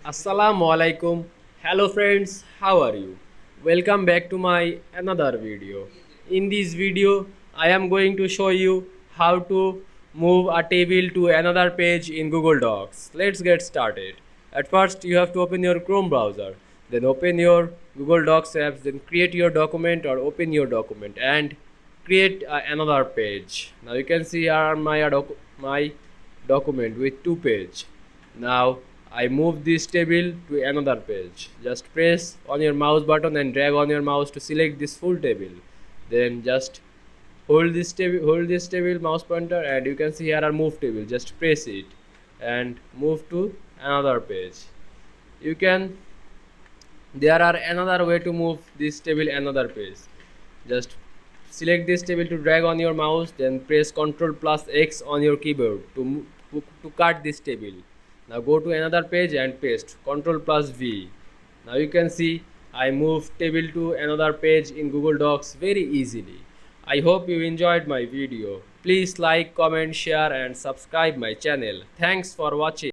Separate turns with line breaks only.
Assalamu Walaikum. Hello friends, how are you? Welcome back to my another video. In this video, I am going to show you how to move a table to another page in Google Docs. Let's get started. At first, you have to open your Chrome browser. Then open your Google Docs apps. Then create your document or open your document and create another page. Now you can see here are my document with two pages. Now I move this table to another page. Just press on your mouse button and drag on your mouse to select this full table. Then just hold this table mouse pointer and you can see here are move table. Just press it and move to another page. You can there are another way to move this table another page. Just select this table to drag on your mouse, then press Ctrl plus X on your keyboard to cut this table. Now go to another page and paste Ctrl plus V. Now you can see I moved table to another page in Google Docs very easily. I hope you enjoyed my video. Please like, comment, share and subscribe my channel. Thanks for watching.